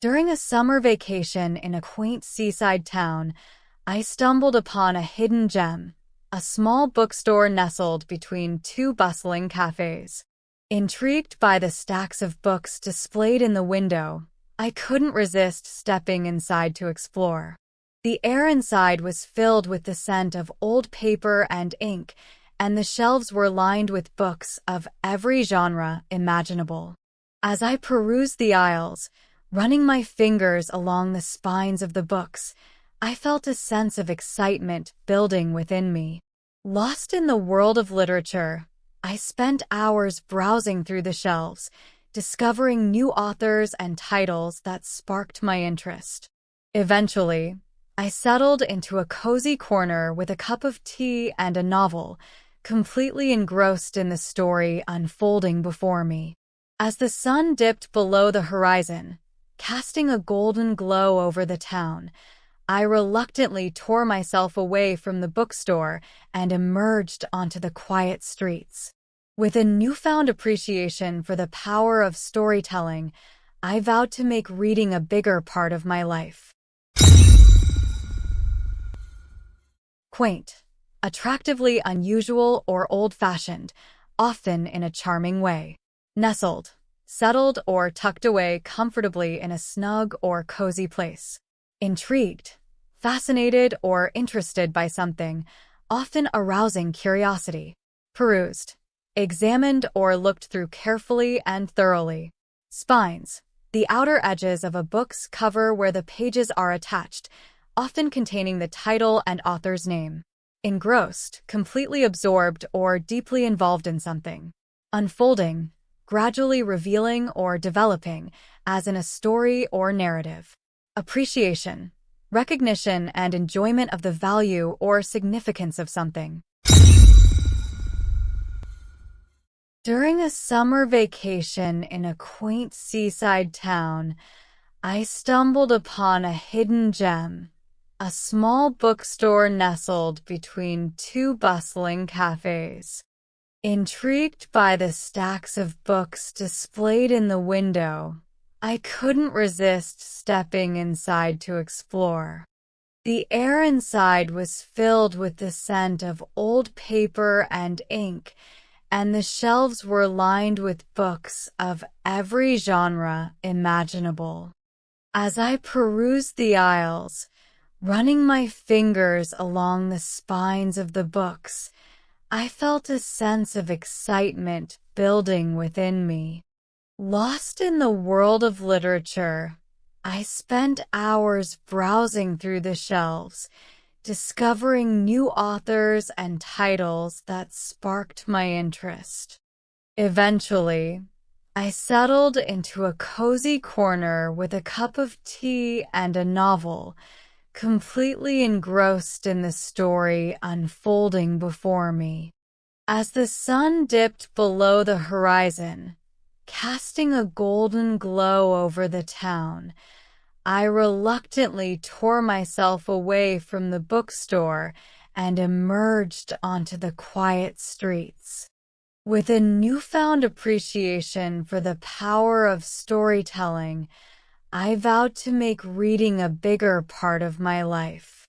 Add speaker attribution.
Speaker 1: During a summer vacation in a quaint seaside town, I stumbled upon a hidden gem, a small bookstore nestled between two bustling cafes. Intrigued by the stacks of books displayed in the window, I couldn't resist stepping inside to explore. The air inside was filled with the scent of old paper and ink, and the shelves were lined with books of every genre imaginable. As I perused the aisles, running my fingers along the spines of the books, I felt a sense of excitement building within me. Lost in the world of literature, I spent hours browsing through the shelves, discovering new authors and titles that sparked my interest. Eventually, I settled into a cozy corner with a cup of tea and a novel, completely engrossed in the story unfolding before me. As the sun dipped below the horizon, casting a golden glow over the town, I reluctantly tore myself away from the bookstore and emerged onto the quiet streets. With a newfound appreciation for the power of storytelling, I vowed to make reading a bigger part of my life. Quaint, attractively unusual or old-fashioned, often in a charming way. Nestled, settled or tucked away comfortably in a snug or cozy place. Intrigued, fascinated or interested by something, often arousing curiosity. Perused, examined or looked through carefully and thoroughly. Spines, the outer edges of a book's cover where the pages are attached, often containing the title and author's name. Engrossed, completely absorbed or deeply involved in something. Unfolding, gradually revealing or developing, as in a story or narrative. Appreciation, recognition and enjoyment of the value or significance of something. During a summer vacation in a quaint seaside town, I stumbled upon a hidden gem, a small bookstore nestled between two bustling cafes. Intrigued by the stacks of books displayed in the window, I couldn't resist stepping inside to explore. The air inside was filled with the scent of old paper and ink, and the shelves were lined with books of every genre imaginable. As I perused the aisles, running my fingers along the spines of the books, I felt a sense of excitement building within me. Lost in the world of literature, I spent hours browsing through the shelves, discovering new authors and titles that sparked my interest. Eventually, I settled into a cozy corner with a cup of tea and a novel, completely engrossed in the story unfolding before me. As the sun dipped below the horizon, casting a golden glow over the town, I reluctantly tore myself away from the bookstore and emerged onto the quiet streets. With a newfound appreciation for the power of storytelling, I vowed to make reading a bigger part of my life.